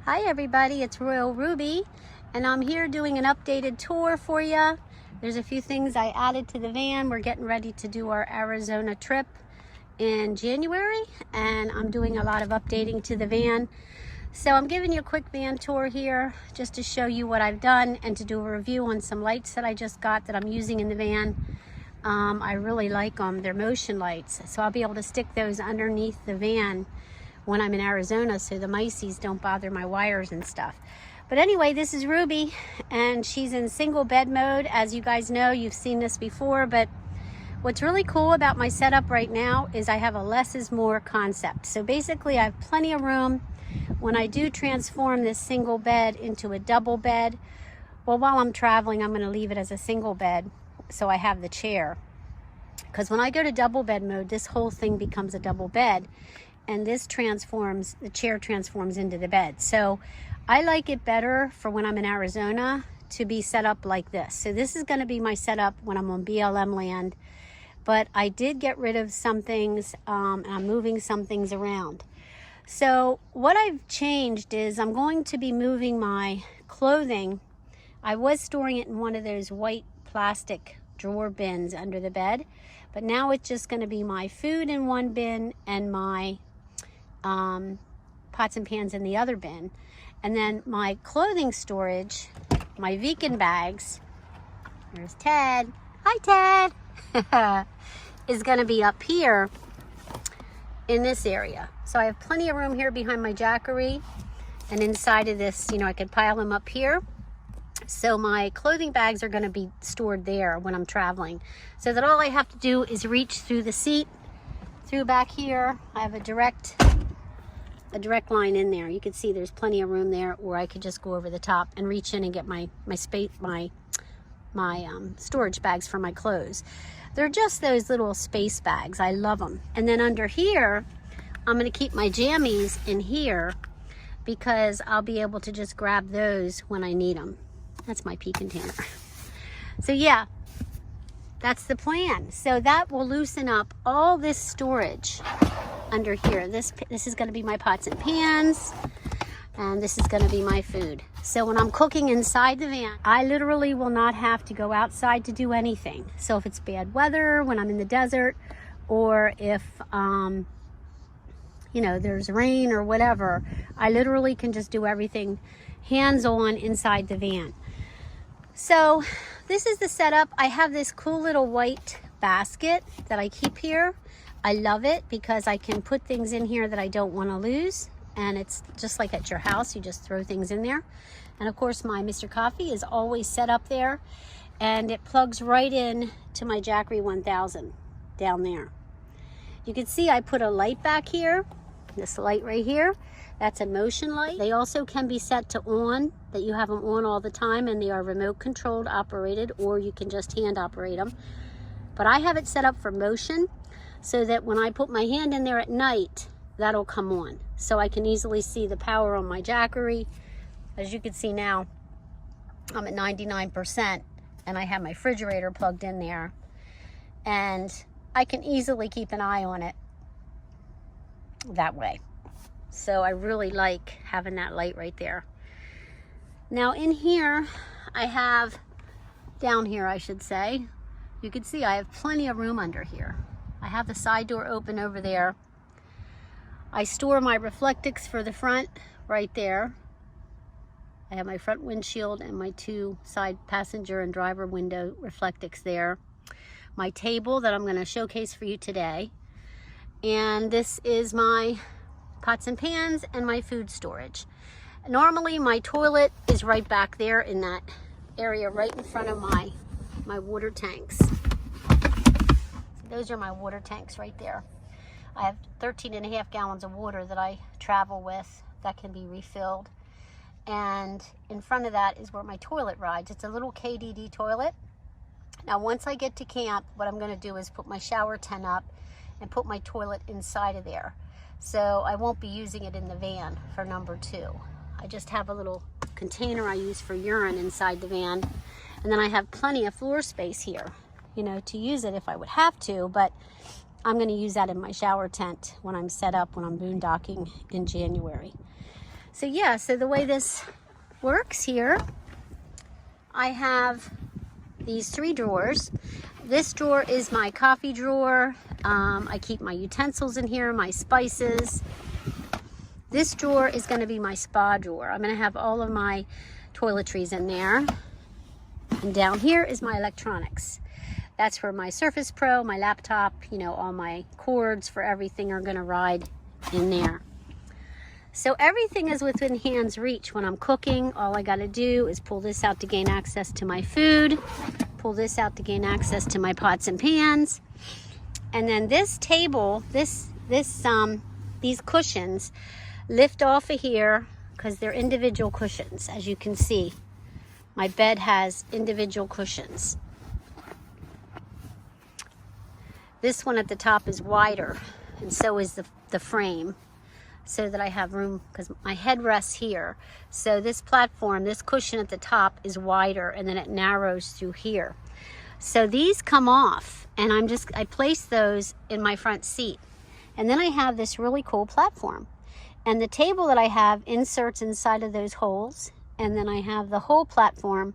Hi everybody, it's Royal Ruby and I'm here doing an updated tour for you. There's a few things I added to the van. We're getting ready to do our Arizona trip in January and I'm doing a lot of updating to the van. So I'm giving you a quick van tour here just to show you what I've done and to do a review on some lights that I just got that I'm using in the van. I really like them. They're motion lights, so I'll be able to stick those underneath the van when I'm in Arizona so the mices don't bother my wires and stuff. But anyway, this is Ruby and she's in single bed mode. As you guys know, you've seen this before, but what's really cool about my setup right now is I have a less is more concept. So basically I have plenty of room. When I do transform this single bed into a double bed, well, while I'm traveling, I'm going to leave it as a single bed so I have the chair. Because when I go to double bed mode, this whole thing becomes a double bed. And this transforms, the chair transforms into the bed. So I like it better for when I'm in Arizona to be set up like this. So this is going to be my setup when I'm on BLM land. But I did get rid of some things and I'm moving some things around. So what I've changed is I'm going to be moving my clothing. I was storing it in one of those white plastic drawer bins under the bed. But now it's just going to be my food in one bin and my pots and pans in the other bin, and then my clothing storage, my vegan bags, there's Ted, hi Ted, is going to be up here in this area. So I have plenty of room here behind my jackery, and inside of this, you know, I could pile them up here. So my clothing bags are going to be stored there when I'm traveling, so that all I have to do is reach through the seat, through back here. I have a direct line in there. You can see there's plenty of room there, or I could just go over the top and reach in and get my storage bags for my clothes. They're just those little space bags. I love them. And then under here, I'm going to keep my jammies in here because I'll be able to just grab those when I need them. That's my pea container. So yeah, that's the plan. So that will loosen up all this storage under here. This is going to be my pots and pans, and this is going to be my food. So when I'm cooking inside the van, I literally will not have to go outside to do anything. So if it's bad weather, when I'm in the desert, or if you know, there's rain or whatever, I literally can just do everything hands-on inside the van. So this is the setup. I have this cool little white basket that I keep here. I love it because I can put things in here that I don't want to lose. And it's just like at your house, you just throw things in there. And of course my Mr. Coffee is always set up there, and it plugs right in to my Jackery 1000 down there. You can see I put a light back here, this light right here. That's a motion light. They also can be set to on, that you have them on all the time, and they are remote controlled operated, or you can just hand operate them. But I have it set up for motion so that when I put my hand in there at night, that'll come on. So I can easily see the power on my Jackery. As you can see now, I'm at 99% and I have my refrigerator plugged in there. And I can easily keep an eye on it that way. So I really like having that light right there. Now in here, I have, down here I should say, you can see I have plenty of room under here. I have the side door open over there. I store my Reflectix for the front right there. I have my front windshield and my two side passenger and driver window Reflectix there. My table that I'm going to showcase for you today. And this is my pots and pans and my food storage. Normally my toilet is right back there in that area right in front of my water tanks. So those are my water tanks right there. I have 13.5 gallons of water that I travel with that can be refilled. And in front of that is where my toilet rides. It's a little KDD toilet. Now once I get to camp, what I'm going to do is put my shower tent up and put my toilet inside of there. So I won't be using it in the van for number 2. I just have a little container I use for urine inside the van. And then I have plenty of floor space here, you know, to use it if I would have to, but I'm going to use that in my shower tent when I'm set up, when I'm boondocking in January. So yeah, so the way this works here, I have these 3 drawers. This drawer is my coffee drawer. I keep my utensils in here, my spices. This drawer is going to be my spa drawer. I'm going to have all of my toiletries in there. And down here is my electronics. That's where my Surface Pro, my laptop, you know, all my cords for everything are going to ride in there. So everything is within hand's reach when I'm cooking. All I got to do is pull this out to gain access to my food, pull this out to gain access to my pots and pans. And then this table, these cushions lift off of here because they're individual cushions. As you can see, my bed has individual cushions. This one at the top is wider, and so is the frame, so that I have room, because my head rests here. So this platform, this cushion at the top is wider, and then it narrows through here. So these come off, and I place those in my front seat. And then I have this really cool platform. And the table that I have inserts inside of those holes, and then I have the whole platform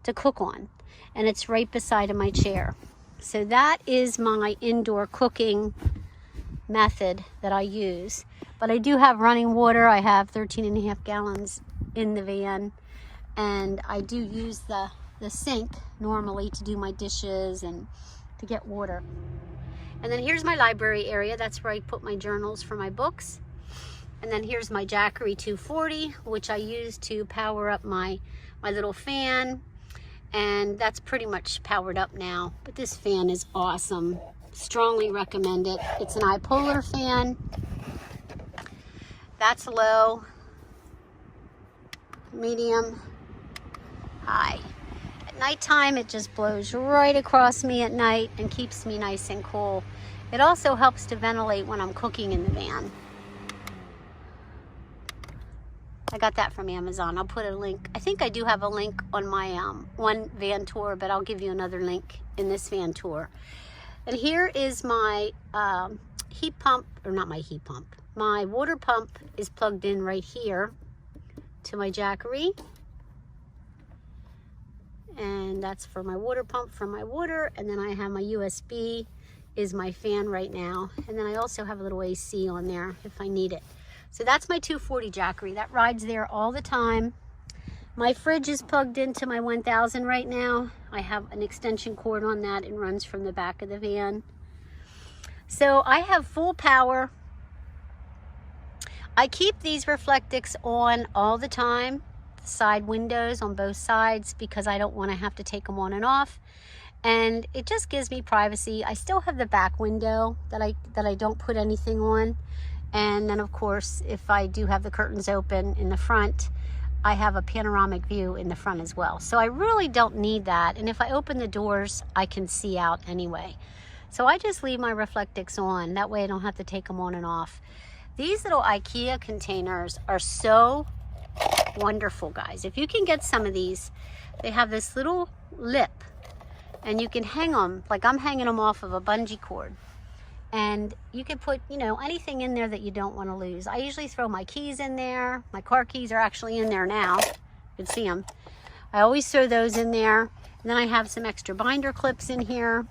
to cook on. And it's right beside of my chair. So that is my indoor cooking method that I use. But I do have running water. I have 13.5 gallons in the van. And I do use the sink normally to do my dishes and to get water. And then here's my library area. That's where I put my journals for my books. And then here's my Jackery 240, which I use to power up my little fan. And that's pretty much powered up now. But this fan is awesome. Strongly recommend it. It's an bipolar fan. That's low, medium, high. At nighttime, it just blows right across me at night and keeps me nice and cool. It also helps to ventilate when I'm cooking in the van. I got that from Amazon. I'll put a link. I think I do have a link on my one van tour, but I'll give you another link in this van tour. And here is my heat pump, or not my heat pump. My water pump is plugged in right here to my Jackery. And that's for my water pump for my water. And then I have my USB is my fan right now. And then I also have a little AC on there if I need it. So that's my 240 Jackery. That rides there all the time. My fridge is plugged into my 1000 right now. I have an extension cord on that and runs from the back of the van. So I have full power. I keep these Reflectix on all the time, side windows on both sides, because I don't want to have to take them on and off. And it just gives me privacy. I still have the back window that I don't put anything on. And then of course, if I do have the curtains open in the front, I have a panoramic view in the front as well. So I really don't need that. And if I open the doors, I can see out anyway. So I just leave my Reflectix on. That way I don't have to take them on and off. These little IKEA containers are so wonderful, guys. If you can get some of these, they have this little lip and you can hang them, like I'm hanging them off of a bungee cord. And you can put, you know, anything in there that you don't want to lose. I usually throw my keys in there. My car keys are actually in there now. You can see them. I always throw those in there. And then I have some extra binder clips in here.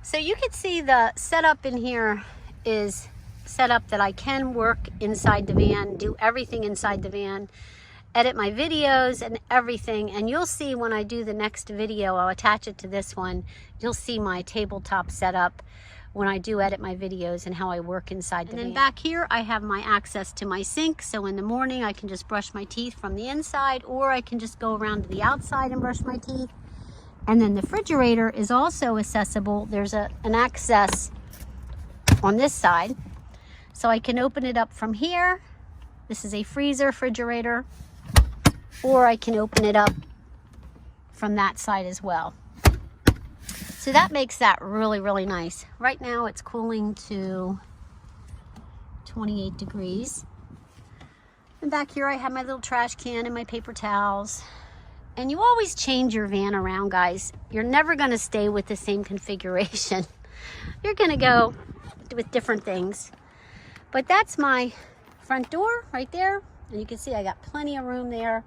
So you can see the setup in here is set up that I can work inside the van, do everything inside the van, edit my videos and everything. And you'll see when I do the next video, I'll attach it to this one. You'll see my tabletop setup when I do edit my videos and how I work inside the van. And then back here, I have my access to my sink. So in the morning, I can just brush my teeth from the inside, or I can just go around to the outside and brush my teeth. And then the refrigerator is also accessible. There's an access on this side. So I can open it up from here. This is a freezer refrigerator. Or I can open it up from that side as well. So that makes that really, really nice. Right now it's cooling to 28 degrees. And back here I have my little trash can and my paper towels. And you always change your van around, guys. You're never gonna stay with the same configuration. You're gonna go with different things. But that's my front door right there. And you can see I got plenty of room there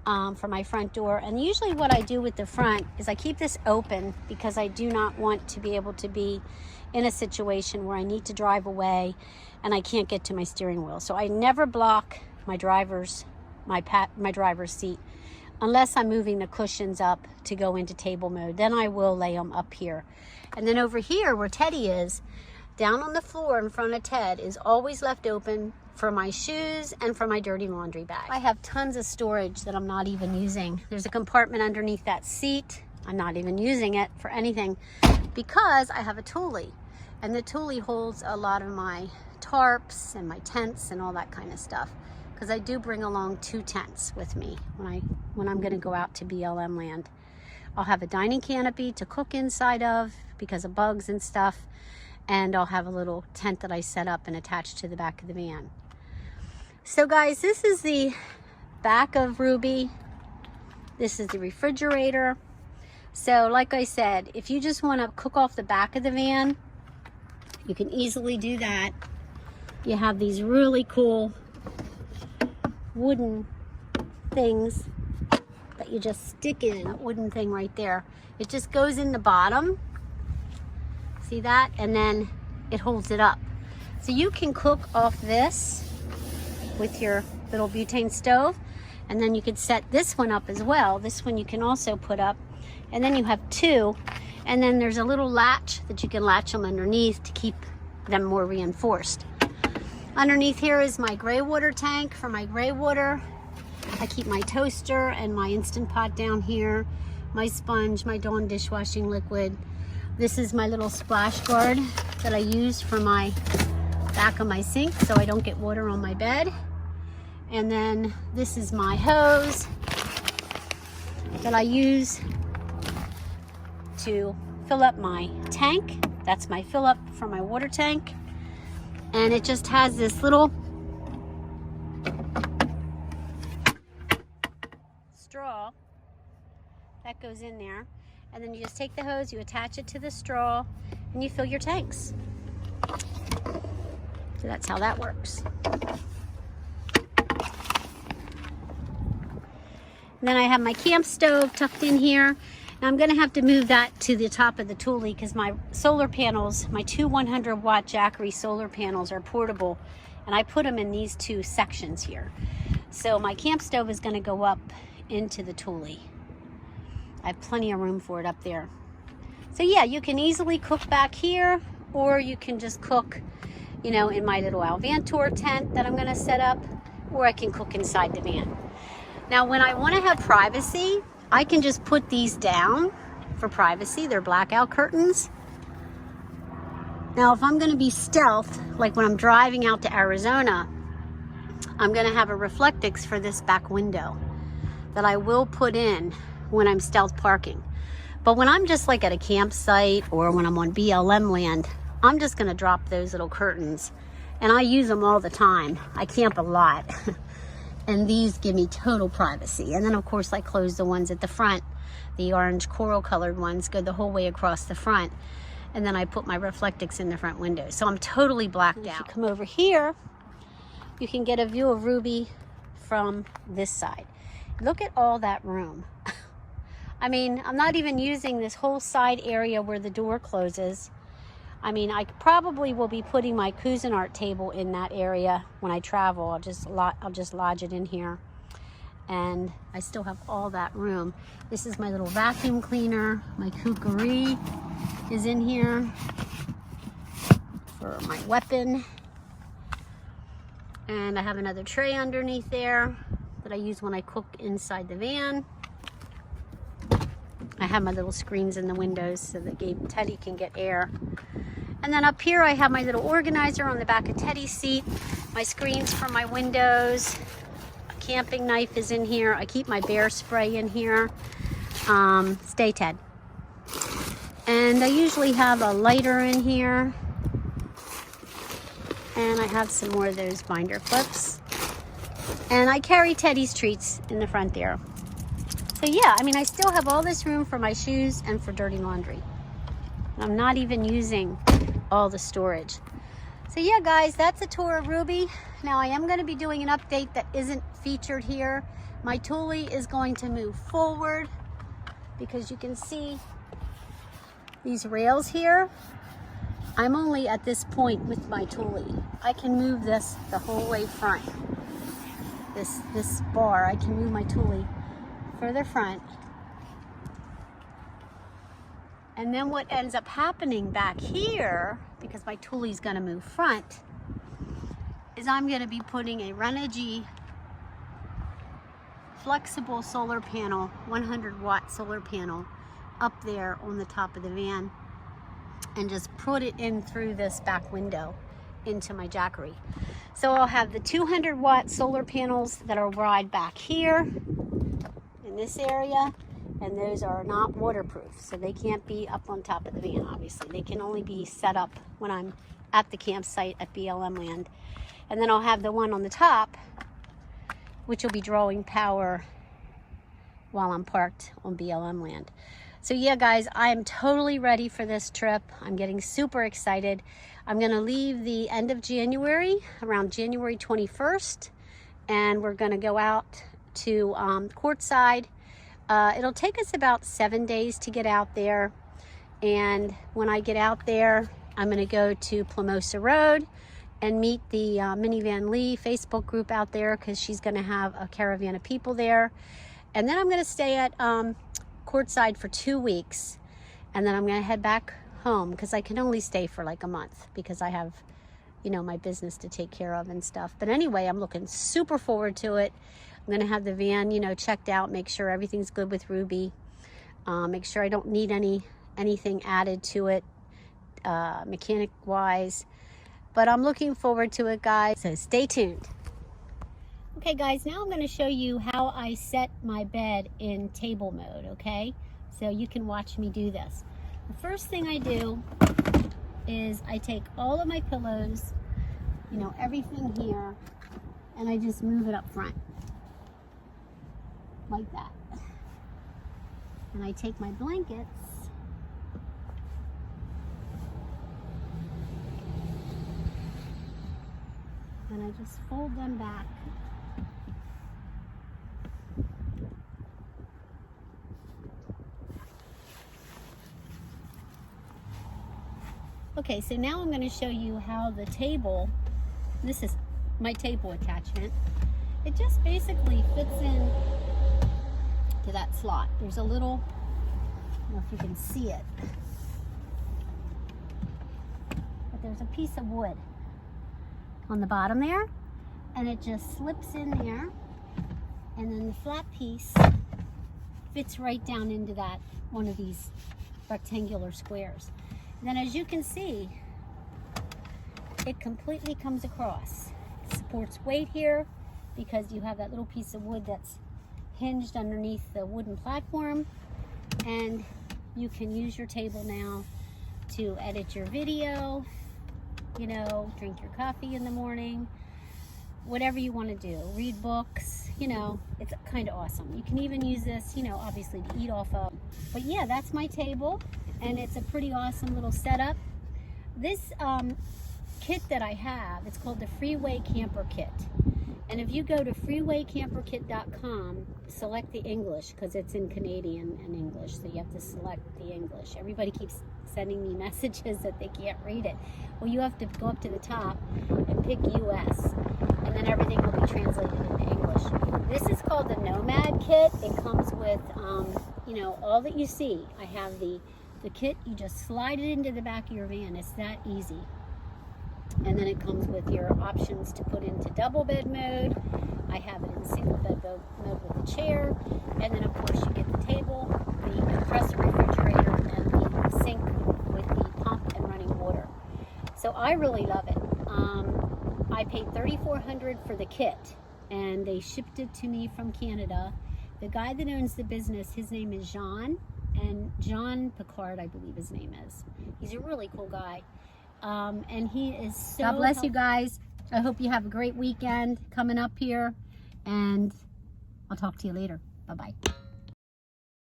for my front door. And usually what I do with the front is I keep this open because I do not want to be able to be in a situation where I need to drive away and I can't get to my steering wheel. So I never block my driver's seat unless I'm moving the cushions up to go into table mode. Then I will lay them up here. And then over here where Teddy is, down on the floor in front of Ted, is always left open for my shoes and for my dirty laundry bag. I have tons of storage that I'm not even using. There's a compartment underneath that seat. I'm not even using it for anything because I have a Thule. And the Thule holds a lot of my tarps and my tents and all that kind of stuff. Because I do bring along 2 tents with me when I'm gonna go out to BLM land. I'll have a dining canopy to cook inside of because of bugs and stuff. And I'll have a little tent that I set up and attach to the back of the van. So guys, this is the back of Ruby. This is the refrigerator. So like I said, if you just want to cook off the back of the van, you can easily do that. You have these really cool wooden things that you just stick in, a wooden thing right there. It just goes in the bottom. See that? And then it holds it up. So you can cook off this with your little butane stove, and then you could set this one up as well. This one you can also put up, and then you have 2, and then there's a little latch that you can latch them underneath to keep them more reinforced. Underneath here is my gray water tank for my gray water. I keep my toaster and my Instant Pot down here, my sponge, my Dawn dishwashing liquid. This is my little splash guard that I use for my back of my sink so I don't get water on my bed. And then this is my hose that I use to fill up my tank. That's my fill up for my water tank. And it just has this little straw that goes in there. And then you just take the hose, you attach it to the straw, and you fill your tanks. So that's how that works. And then I have my camp stove tucked in here. Now I'm gonna have to move that to the top of the Thule because my solar panels, my 2 100-watt Jackery solar panels are portable, and I put them in these 2 sections here. So my camp stove is gonna go up into the Thule. I have plenty of room for it up there. So yeah, you can easily cook back here, or you can just cook, you know, in my little adVANture tent that I'm gonna set up, or I can cook inside the van. Now, when I wanna have privacy, I can just put these down for privacy. They're blackout curtains. Now, if I'm gonna be stealth, like when I'm driving out to Arizona, I'm gonna have a Reflectix for this back window that I will put in when I'm stealth parking. But when I'm just like at a campsite or when I'm on BLM land, I'm just gonna drop those little curtains, and I use them all the time. I camp a lot. And these give me total privacy. And then of course I close the ones at the front. The orange coral colored ones go the whole way across the front. And then I put my Reflectix in the front window. So I'm totally blacked out. If you come over here, you can get a view of Ruby from this side. Look at all that room. I mean, I'm not even using this whole side area where the door closes. I mean, I probably will be putting my Cuisinart table in that area when I travel. I'll just lodge it in here. And I still have all that room. This is my little vacuum cleaner. My kookery is in here for my weapon. And I have another tray underneath there that I use when I cook inside the van. I have my little screens in the windows so that Teddy can get air. And then up here I have my little organizer on the back of Teddy's seat, my screens for my windows, a camping knife is in here. I keep my bear spray in here. Stay, Ted. And I usually have a lighter in here. And I have some more of those binder clips. And I carry Teddy's treats in the front there. So yeah, I mean, I still have all this room for my shoes and for dirty laundry. I'm not even using all the storage. So yeah, guys, that's a tour of Ruby. Now I am going to be doing an update that isn't featured here. My Thule is going to move forward because you can see these rails here. I'm only at this point with my Thule. I can move this the whole way front. This bar, I can move my Thule further front. And then what ends up happening back here, because my Thule is going to move front, is I'm going to be putting a Renogy flexible solar panel, 100-watt solar panel, up there on the top of the van, and just put it in through this back window into my Jackery. So I'll have the 200-watt solar panels that are wide back here in this area, and those are not waterproof, so they can't be up on top of the van, obviously. They can only be set up when I'm at the campsite at BLM land. And then I'll have the one on the top, which will be drawing power while I'm parked on BLM land. So yeah, guys, I am totally ready for this trip. I'm getting super excited. I'm gonna leave the end of January, around January 21st, and we're gonna go out to Quartzsite. It'll take us about 7 days to get out there. And when I get out there, I'm gonna go to Plamosa Road and meet the Minivan Lee Facebook group out there, because she's gonna have a caravan of people there. And then I'm gonna stay at Quartzsite for 2 weeks. And then I'm gonna head back home, because I can only stay for like a month because I have, you know, my business to take care of and stuff. But anyway, I'm looking super forward to it. I'm gonna have the van, you know, checked out, make sure everything's good with Ruby, make sure I don't need anything added to it, mechanic wise. But I'm looking forward to it, guys, so stay tuned. Okay, guys, now I'm going to show you how I set my bed in table mode, okay? So you can watch me do this. The first thing I do is I take all of my pillows, you know, everything here, and I just move it up front, like that. And I take my blankets, and I just fold them back. Okay, so now I'm going to show you how the table, this is my table attachment, it just basically fits in to that slot. There's a little, I don't know if you can see it, but there's a piece of wood on the bottom there, and it just slips in there, and then the flat piece fits right down into that one of these rectangular squares. And then, as you can see, it completely comes across. It supports weight here because you have that little piece of wood that's hinged underneath the wooden platform, and you can use your table now to edit your video, you know, drink your coffee in the morning, whatever you want to do, read books, you know, it's kind of awesome. You can even use this, you know, obviously to eat off of. But yeah, that's my table, and it's a pretty awesome little setup. This kit that I have, it's called the Freeway Camper Kit. And if you go to freewaycamperkit.com, select the English, because it's in Canadian and English, so you have to select the English. Everybody keeps sending me messages that they can't read it. Well, you have to go up to the top and pick US, and then everything will be translated into English. This is called the Nomad Kit. It comes with, you know, all that you see. I have the kit, you just slide it into the back of your van. It's that easy. And then it comes with your options to put into double bed mode. I have it in single bed mode with the chair. And then of course you get the table, the compressor refrigerator, and the sink with the pump and running water. So I really love it. I paid $3,400 for the kit, and they shipped it to me from Canada. The guy that owns the business, his name is Jean, and John Picard, I believe his name is. He's a really cool guy. And he is so God bless you guys. I hope you have a great weekend coming up here, and I'll talk to you later. Bye-bye.